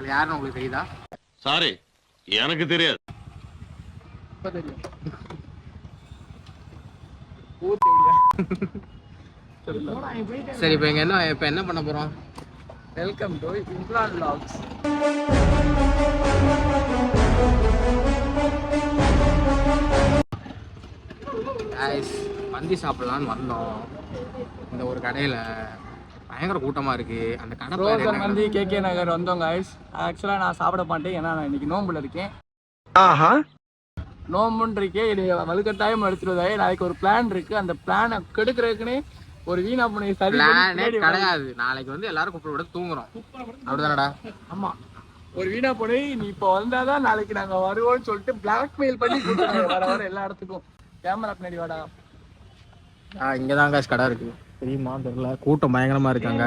அது யாருன்னு உங்களுக்கு தெரியுதா? சாரி, எனக்கு தெரியாது. சரி, இப்போ என்ன பண்ண போறோம்? Welcome to implant vlogs. Guys, மந்தி சாப்பிடலான்னு வந்தோம். இந்த ஒரு கடையில் பயங்கர கூட்டமாக இருக்குது. அந்த கடை ரோசன் மந்தி கேகே நகர் வந்தோம் கைஸ். ஆக்சுவலாக நான் சாப்பிட மாட்டேன், ஏன்னா நான் இன்னைக்கு நோம்புல இருக்கேன். நோம்புன்னு இருக்கேன், என்னை வலுக்கட்டாயம் எடுத்துருவதாய். நாளைக்கு ஒரு பிளான் இருக்குது. அந்த பிளானை கெடுக்கிறதுக்குன்னு ஒரு வீணா பண்ணி சரி கிடையாது. நாளைக்கு வந்து எல்லாரும் கூப்பிட விட தூங்குறோம், அப்படிதானடா? ஆமாம், ஒரு வீணா போனே நீ இப்போ வந்தாதான் நாளைக்கு நாங்கள் வருவோம்னு சொல்லிட்டு பிளாக்மெயில் பண்ணி வர வர எல்லா இடத்துக்கும். கேமரா பின்னாடி வாடா. இங்கதான் காசு கடை இருக்கு, தெரியுமா தெரியல. கூட்டம் பயங்கரமா இருக்காங்க.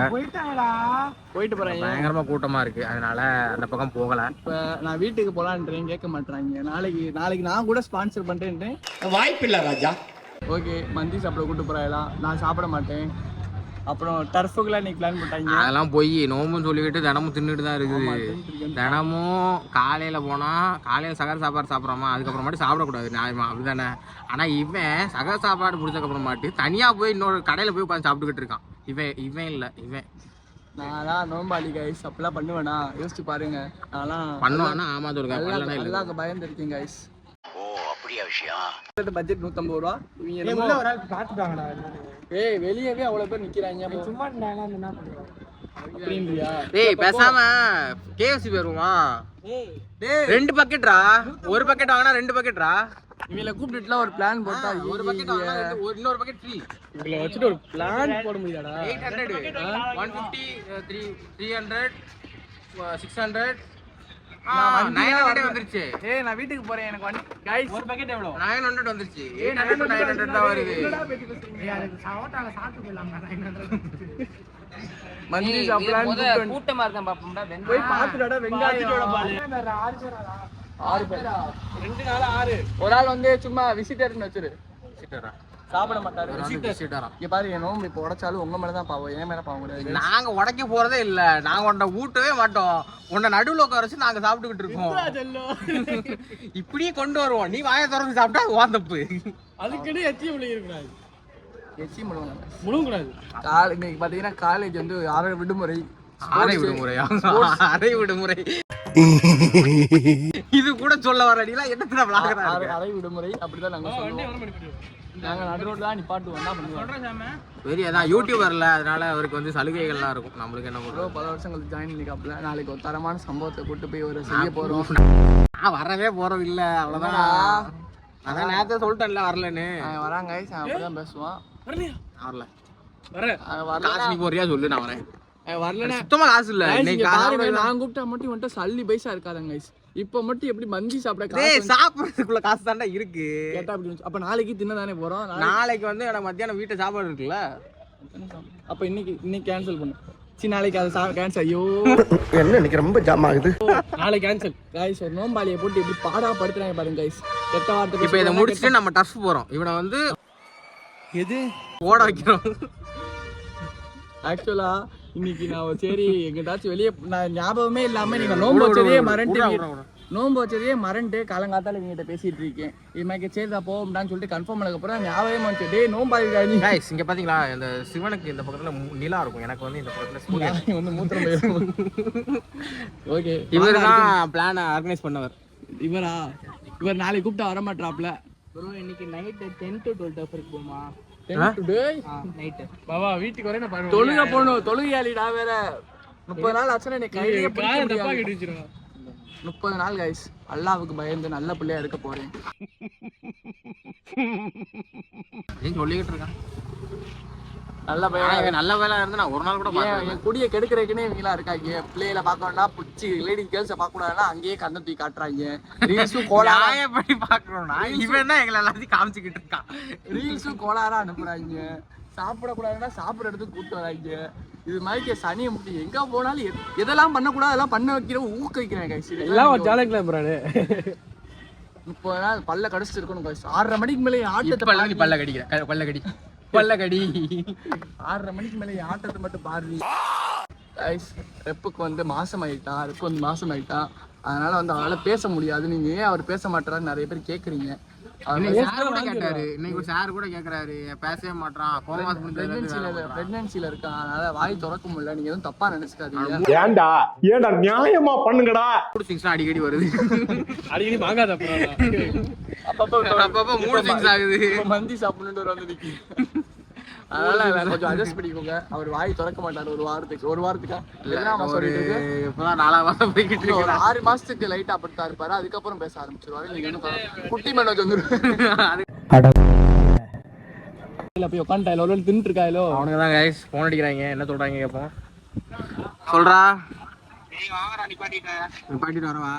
போயிட்டு போறேன், பயங்கரமா கூட்டமா இருக்கு, அதனால அந்த பக்கம் போகல. இப்ப நான் வீட்டுக்கு போலான்றேன், கேட்க மாட்டாங்க. நாளைக்கு நான் கூட ஸ்பான்சர் பண்றேன். வாய்ப்பு இல்ல ராஜா. ஓகே, மந்தி சாப்பிட கூட்டு போறாங்களாம். நான் சாப்பிட மாட்டேன். அப்புறம் டர்ஃபுக்குலாம் இன்னைக்கு பிளான் பண்ணிட்டாங்க. அதெல்லாம் போய் நோம்புன்னு சொல்லிக்கிட்டு தினமும் தின்னுட்டு தான் இருக்குது. தினமும் காலையில் போனால் காலையில் சகர சாப்பாடு சாப்பிட்றோமா, அதுக்கப்புறமாட்டி சாப்பிடக்கூடாது, நியாயமா அப்படிதானே? ஆனால் இவன் சகர சாப்பாடு முடிச்சதுக்கப்புறமாட்டி தனியாக போய் இன்னொரு கடையில் போய் உட்காந்து சாப்பிட்டுக்கிட்டு இருக்கான். இவன் இல்லை நான் தான் நோம்பாளி கைஸ். அப்படிலாம் பண்ணுவேனா? யோசிச்சு பாருங்க. நான்லாம் பண்ணுவானா? ஆமா, நல்லா பயந்து இருக்கேன் கைஸ். ஓ, அப்படியா விஷயம்? பட்ஜெட் 150 ரூபா. ஏய், வெளியவே அவ்வளவு பேர் நிக்கிறாங்க. சும்மா அப்படின்றியா? டேய், பேசாம KFC வருமா? ரெண்டு பக்கெட்ரா, ஒரு பக்கெட் வாங்கினா 2 பக்கெட்ரா. இவங்கள கூப்பிட்டுலாம் ஒரு பிளான் போட்டா ஒரு பக்கெட் வாங்கினா இன்னொரு பக்கெட் ஃப்ரீ. இவங்கள வச்சுட்டு ஒரு பிளான் போட முடியாதா? 800 150 300 600 900 வந்துருச்சு. ஏய், நான் வீட்டுக்கு போறேன். எனக்கு गाइस ஒரு பாக்கெட் எவ்வளவு? 900 வந்துருச்சு. 800 to 900 தான் வருது. ஏய், அது சாவட்டால சாப்பிட்டு போலாம். 900 மந்தி சாப்பிடலாம். கூட்டமா இருக்கான் பாப்போம்டா. போய் பாத்துடா. வெங்காயத்தோட பால் 6 பேர். 2 நாள் 6. ஒரு ஆள் வந்து சும்மா விசிட்டர்னு வச்சிரு. விசிட்டரா? சாப்பிட மாட்டாரு. விசிட்டரா? இங்க பாரு, என் நோம்பு இப்போ உடைச்சாலும் உங்க மேல தான் பாவம், என் மேல பாவம் கிடையாது. நாங்க உடைக்க போறதே இல்ல. நாங்க உன்னை ஊட்டவே மாட்டோம். உன்னை நடுவுல உட்கார வச்சு நாங்க சாப்பிட்டுக்கிட்டு இருக்கோம். இப்படியே கொண்டு வருவோம். நீ வாயை திறந்து சாப்பிட்டா அது வாந்தப்பு. அதுக்குன்னு எச்சியும் முழுங்கக்கூடாது. எச்சியும் முழுங்கக்கூடாது. இன்னைக்கு பாத்தீங்கன்னா காலேஜ் வந்து அரை விடுமுறை. அரை விடுமுறையா? அரை விடுமுறை இது கூட சொல்ல வர அடிலாம் என்ன? அரை விடுமுறை அப்படிதான் நாங்க சொல்லுவோம். நாங்க நடு ரோட்ல தான் நிப்பாட்டுவோம். என்ன பண்ணுவோம்? பெரிய அதான் யூடியூபர்ல, அதனால அவருக்கு வந்து சலுகைகள்லாம் இருக்கும். நம்மளுக்கு என்ன பண்ணுறோம்? 10 வருஷங்களுக்கு ஜாயின் பண்ணிக்காப்புல. நாளைக்கு ஒரு தரமான சம்பவத்தை கூட்டு போய் ஒரு செய்ய போறோம். நான் வரவே போறது இல்ல, அவ்வளவுதான். அதான் நேரத்தை சொல்லிட்டேன்ல வரலன்னு. வராங்க, அப்பதான் பேசுவான். வரல வரல. காசு நீ போறியா சொல்லு, நான் வரேன். வரலன்னா சுத்தமா காசு இல்ல. நான் கூப்பிட்டா மட்டும் வந்துட்டு சல்லி பைசா இருக்காதங்க. இப்ப மட்டும் எப்படி மந்தி சாப்பிட சாப்பிடுறதுக்குள்ள காசு தாண்டா இருக்கு. கேட்டா அப்படி. அப்ப நாளைக்கு தின்ன தானே போறோம். நாளைக்கு வந்து எனக்கு மத்தியானம் வீட்டை சாப்பாடு இருக்குல்ல. அப்ப இன்னைக்கு கேன்சல் பண்ணு. சரி, நாளைக்கு அதை கேன்சல். ஐயோ, என்ன இன்னைக்கு ரொம்ப ஜாம் ஆகுது. நாளைக்கு கேன்சல் கைஸ். ஒரு நோம்பாளியை போட்டு எப்படி பாடா படுத்துறாங்க பாருங்க கைஸ். கெட்ட வார்த்தை. இப்ப இதை முடிச்சுட்டு நம்ம டஃப் போறோம். இவனை வந்து எது ஓட வைக்கிறோம். ஆக்சுவலா இன்னைக்கு நான் சரி எங்கிட்டாச்சும் வெளியே, நான் ஞாபகமே இல்லாம நீங்க நோம்பு வச்சதையே மறந்துட்டு காலங்காத்தால இவங்கிட்ட பேசிட்டு இருக்கேன். இது மாதிரி சரிதா போகும்டான்னு சொல்லிட்டு கன்ஃபார்ம் பண்ணதுக்கு அப்புறம் ஞாபகமே வந்துச்சு. டே நோம்பாளி கைஸ், இங்க பாத்தீங்களா, இந்த சிவனுக்கு இந்த பக்கத்துல நிலா இருக்கும், எனக்கு வந்து இந்த பக்கத்துல சூரியன் வந்து மூத்திரம் போயிடும். ஓகே, இவர் தான் பிளான் ஆர்கனைஸ் பண்ணவர். இவர் நாளைக்கு கூப்பிட்டா வர மாட்டாப்ல. ப்ரோ இன்னைக்கு நைட் 10 to 12 டஃபருக்கு போமா? நைட் பாவா வீட்டுக்கு வரேன். நான் தொழுக போணும். தொழுகையாளிடா வேற. 30 நாள் ஆச்சுன்னா எனக்கு கையிலே தப்பா கிடிச்சிரும். 30 நாள் கைஸ் அல்லாஹ்வுக்கு பயந்து நல்ல பிள்ளையா இருக்க போறேன். ஏன் சொல்லிக்கிட்டு இருக்கான்? நல்ல பையன். நல்ல வேலை இருந்தா நான் ஒரு நாள் கூட என் குடியை கெடுக்கிறதுக்குன்னே இவங்களா இருக்காங்க. பிள்ளைகளை பார்க்கணும்னா புடிச்சு லேடி கேர்ள்ஸை பார்க்க கூடாதுன்னா அங்கேயே கண்ணை தூக்கி காட்டுறாங்க. ரீல்ஸும் கோளாரா படி பாக்குறோம்னா இவன் தான் எங்களை எல்லாத்தையும் காமிச்சுக்கிட்டு இருக்கான். ரீல்ஸும் கோளாரா அனுப்புறாங்க. சாப்பிடக்கூடாதுன்னா சாப்பிட்ற இடத்துக்கு கூப்பிட்டு வராங்க. இது மாதிரி சனியை முட்டி எங்க போனாலும் எதெல்லாம் பண்ணக்கூடாது அதெல்லாம் பண்ண வைக்கிற ஊக்குவிக்கிறேன் கைஸ். எல்லாம் ஒரு சேலஞ்ச் போறாரு. 30 நாள் பல்ல கடிச்சிட்டு இருக்கணும் கைஸ். 6:30 மணிக்கு மேலே ஆட்டத்தை பல்ல கடிக்கிற பல்ல கடி 6:30 மணிக்கு மேலே ஆட்டத்தை மட்டும் பாரு. கைஸ் ரெப்புக்கு வந்து மாசமாயிட்டான். ரெப்பு வந்து மாசமாயிட்டான். அதனால வந்து அவரால் பேச முடியாது. நீங்க ஏன் அவர் பேச மாட்டாரான்னு நிறைய பேர் கேட்குறீங்க. இன்னைக்கு சார் கூட கேக்குறாரு பேசவே மாட்டான், பிரெக்னன்சில இருக்கான், அதனால வாய் திறக்க முடியல. நீங்க எதுவும் தப்பா நினைச்சுக்காதீங்க. ஏன்டா நியாயமா பண்ணுங்கடா. அடிக்கடி வருது. அடிக்கடி வாங்காத அப்பப்ப மூணு திங்ஸ் ஆகுது. மந்தி சாப்பிடணுன்னு வந்து நிக்கி. அதனால கொஞ்சம் அட்ஜஸ்ட் பண்ணிக்கோங்க. அவர் வாய் திறக்க மாட்டார் ஒரு வாரத்துக்கு. இப்பதான் 4 மாசம் போய்கிட்டு ஒரு 6 மாசத்துக்கு லைட்டா அப்படித்தான் இருப்பாரு. அதுக்கப்புறம் பேச ஆரம்பிச்சிருவாரு. நீங்க குட்டி மனோஜ் வந்துருவாரு. போய் உட்காந்துட்டாயிலோ தின்னுட்டு இருக்காயிலோ. அவனுக்கு தான் கைஸ் போன் அடிக்கிறாங்க. என்ன சொல்றாங்க கேட்போம். சொல்றா நிப்பாட்டிட்டு வரவா?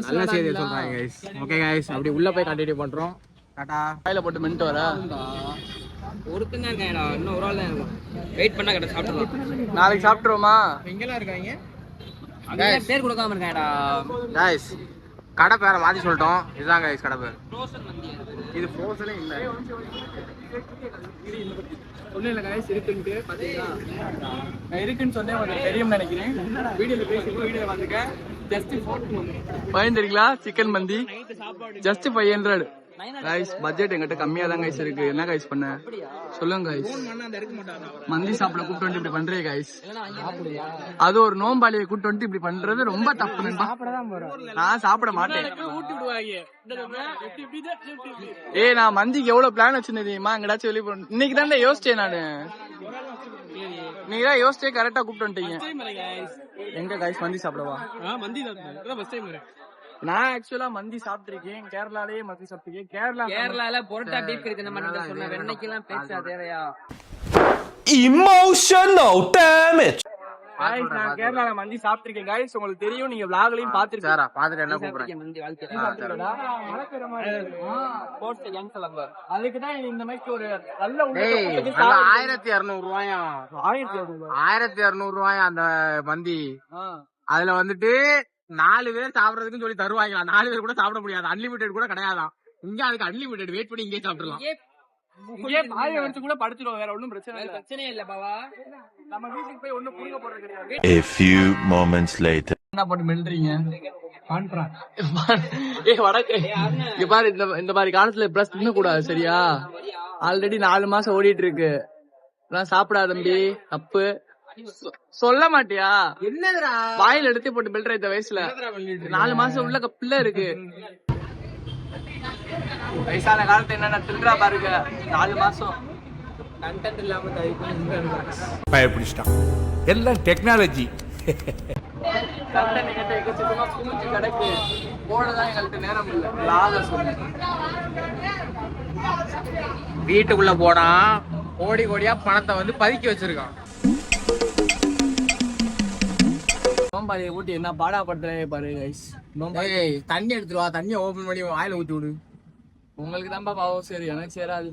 நல்ல செய்தியை சொல்றாங்க கைஸ். ஓகே கைஸ், அப்படி உள்ள போய் கண்டினியூ பண்றோம். டாடா. கையில போட்டு மின்ட்டு வர ஒருத்தன் தான் இருக்காங்கடா, இன்னும் ஒரு ஆள் தான் இருக்கும். வெயிட் பண்ணா கடை சாப்பிடலாம். நாளைக்கு சாப்பிட்டுருவோமா? எங்கெல்லாம் இருக்காங்க? பேர் கொடுக்காம இருக்காங்கடா. கைஸ் கடை பேரை மாத்தி சொல்லிட்டோம். இதுதான் கைஸ் கடை பேர். இது ஃப்ரோசனே இல்ல. ஒன்றும் இல்லை கைஸ், இருக்குன்ட்டு பார்த்தீங்களா? நான் இருக்குன்னு சொன்னேன், உங்களுக்கு தெரியும்னு நினைக்கிறேன். வீடியோவில் பேசி வீடியோ வந்துருக்கேன். ஜஸ்ட் பயந்துருங்களா? சிக்கன் மந்தி ஜஸ்ட் 500 கைஸ். பட்ஜெட் எங்கிட்ட கம்மியா தான் கைஸ் இருக்கு. என்ன கைஸ் பண்ண சொல்லுங்க கைஸ். மந்தி சாப்பிட கூப்பிட்டு வந்து இப்படி பண்றே கைஸ். அது ஒரு நோம்பாளியை கூப்பிட்டு வந்து இப்படி பண்றது ரொம்ப தப்பு. நான் சாப்பிட மாட்டேன். நான் மந்திக்கு எவ்வளவு பிளான் வச்சிருந்தேன் தெரியுமா? எங்கடாச்சும் வெளியே போகணும். இன்னைக்கு தான் யோசிச்சேன் நானு. நீங்க தான் யோசிச்சே கரெக்டா கூப்பிட்டு வந்துட்டீங்க. எங்க கைஸ் மந்தி சாப்பிடவா? நான் ஆக்சுவலா மந்தி சாப்பிட்டிருக்கேன். கேரளாலயே மந்தி சாப்பிட்டிருக்கேன். கேரளால பொரோட்டா பீஃப் கறி தின்ன மாட்டேங்க சொன்ன வெண்ணைக்கெல்லாம் பேச்சா தேவையா? Emotional damage. நான் கேரளால மந்தி சாப்பிட்டிருக்கேன் கைஸ். உங்களுக்கு தெரியும், நீங்க vlogலயும் பாத்துருக்கீங்க. சாரா பாத்துட்டு என்ன கூப்பிடுறேன். மந்தி வாழ்க்கை அதுக்கு தான் இந்த மாதிரி ஒரு நல்ல 1200 ரூபாயா? 1200 ரூபாயா அந்த மந்தி? அதுல வந்துட்டு 4 பேர் சாப்பிடறதுக்குன்னு சொல்லி தருவாங்க. 4 பேர் கூட சாப்பிட முடியாது. அன்லிமிட்டட் கூட கிடையாதான். இங்க அதுக்கு அன்லிமிட்டட். வெயிட் பண்ணி இங்கே சாப்பிடலாம். இங்கே பாய வச்சு கூட படுத்துடுவோம். வேற ஒண்ணும் பிரச்சனையே இல்ல பாவா. நம்ம வீட்டுக்கு போய் ஒண்ணும் புரிங்க போறது கிடையாது. A few moments later. என்ன போட்டு மெல்றீங்க? வடக்கு இங்க பாரு. இந்த மாதிரி காலத்துல பிரஸ் தின்ன கூடாது சரியா? ஆல்ரெடி 4 மாசம் ஓடிட்டு இருக்கு. நான் சாப்பிடாத தம்பி, தப்பு. சொல்ல மாட்டியா? என்னதுடா வாயில எடுத்து போட்டு மெல்ற இந்த வயசுல? 4 மாசம் உள்ள பிள்ளை இருக்கு. வயசான காலத்துல என்னென்ன தின்றா பாருங்க. 4 மாசம் கண்டென்ட் இல்லாம பயப்பிடிச்சிட்டான். எல்லாம் டெக்னாலஜி. கண்டென்ட் எங்கிட்ட எக்கச்சக்கமா குமிச்சு கிடக்கு. போனதான் எங்கள்கிட்ட நேரம் இல்லை. லாக சொன்னேன். வீட்டுக்குள்ள போனா கோடி கோடியா பணத்தை வந்து பதுக்கி வச்சிருக்கான். நோம்பாளியை ஊட்டி என்ன பாடா படுத்துறே பாரு கைஸ். தண்ணி எடுத்துருவா. தண்ணியை ஓபன் பண்ணி வாயில ஊத்தி விடு. உங்களுக்கு தான்ப்பா பாவம். சரி, எனக்கு சேராது.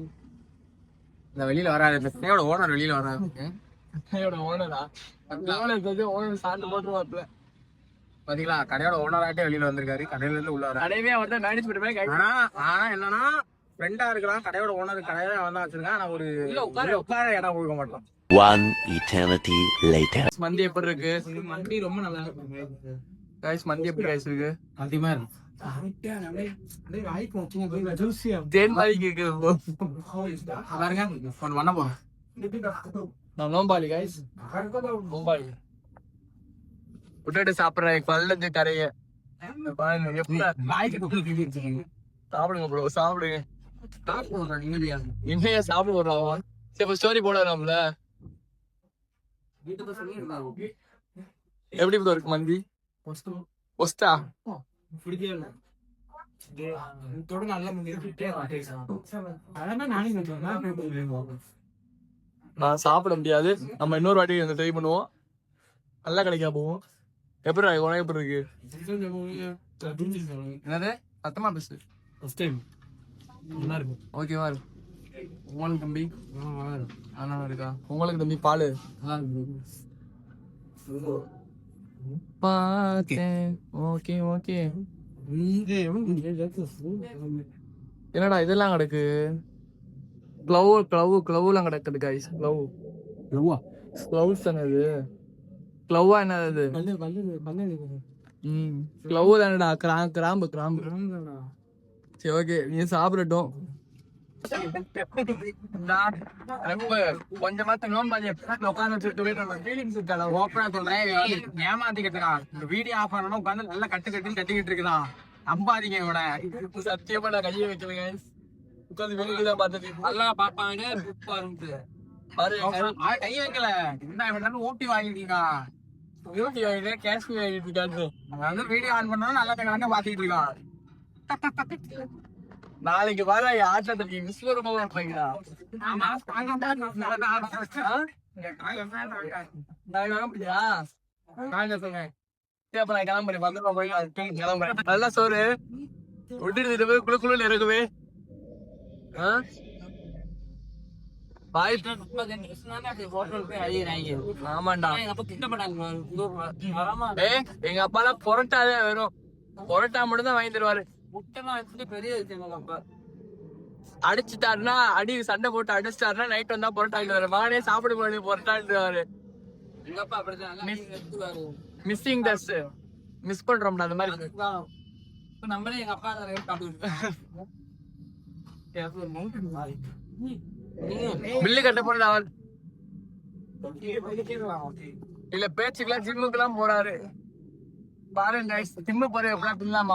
இந்த வெளியில வராது. இந்த கடையோட ஓனர் வெளியில வராது. ஓனரா? ஓனர் சாண்டு போட்டுருவாப்ல. பாத்தீங்களா? கடையோட ஓனராட்டே வெளியில வந்திருக்காரு. கடையில இருந்து உள்ள வர கடையவே அவர்தான் மேனேஜ் பண்ணுவேன். ஆனா என்னன்னா ஃப்ரெண்டா இருக்கலாம். கடையோட ஓனர் கடையில அவன் தான் வச்சிருக்கான். ஆனா ஒரு உட்கார இடம் கொடுக்க மாட்டோம். One eternity later. மந்தி எப்படி இருக்கு? மந்தி ரொம்ப நல்லா இருக்கும் கைஸ். மந்தி எப்படி கைஸ் இருக்கு? அதிகமா இருக்கு. தேன் மாதிரி இருக்கு பாருங்க. ஒன்னு பண்ண போறேன். நான் நோம்பாளி கைஸ். நோம்பாளி விட்டுட்டு சாப்பிடுறேன். பல்லஞ்சு கரைய சாப்பிடுங்க ப்ரோ, சாப்பிடுங்க. என்னையா சாப்பிட போடுறான்? சரி, இப்ப ஸ்டோரி போடலாம்ல. எப்படி ப்ரோ இருக்கு மந்தி? ஒஸ்டா நான் சாப்பிட முடியாது. நம்ம இன்னொரு வாட்டி ட்ரை பண்ணுவோம். நல்லா கிடைக்கா போவோம். எப்படி உனக்கு எப்படி இருக்கு? என்னது சத்தமா பேசு. ஓகேவா இருக்கு உங்களுக்கு தம்பி? நல்லா இருக்கா உங்களுக்கு தம்பி? பாலு பார்த்தேன். Okay okay. என்னடா இதெல்லாம் கிடக்கு? கிளவுலாம் கிடக்குது கைஸ். க்ளவுஸ் தானே இது? க்ளவ்வா என்னது? க்ளவ் தானடா, கிராம்பு. சரி ஓகே, நீ சாப்பிடட்டும். வீடியோ ஆஃப் பண்ணணும் உட்காந்து நல்லா கட்டிக்கிட்டு இருக்கான். நம்பாதீங்க இவன. சத்தியமா நான் கையை வைக்கலைங்க. உட்காந்து வெளியில பார்த்துட்டு நல்லா பாப்பாங்க பாரு. கை வைக்கல. என்ன இவன் ஓட்டி வாங்கிட்டீங்க. கேஷ் வாங்கிட்டு இருக்காரு. வந்து வீடியோ ஆன் பண்ணா நல்லா கண்ணா பாத்துக்கிட்டு இருக்கான். நாளைக்கு வர ஆட்டத்துக்கு விஸ்வரூபமா இருப்பீங்களா? நல்லா சோறு விட்டுட்டு போய் குழு இருக்குமே. ஆமாண்டா, எங்க அப்பாலாம் பொரோட்டாவே வரும். பொரோட்டா மட்டும் தான் வாங்கி தருவாரு. அடிச்சுட்டாருன்னா சண்டை போட்டு அடிச்சுட்டாருன்னா நைட் வந்தா பொரோட்டா வாங்கிட்டு மகனே சாப்பிட போய் பொரோட்டான்ட்டுவாரு. மிஸ்ஸிங் டஸ் மிஸ் பண்றோம்டா அந்த மாதிரி. நம்மளே எங்க அப்பா பில்லு கட்ட போறா இல்ல பேச்சுக்கெல்லாம் ஜிம்முக்கு எல்லாம் போறாரு. பாருங்க ஜிம்மு போற எப்படா தின்னலாமா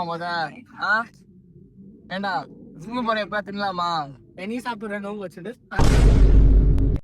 ஏண்டா ஜிம்மு போற எப்படா தின்னலாமா? நீ சாப்பிடுற நோம்பு வச்சுட்டு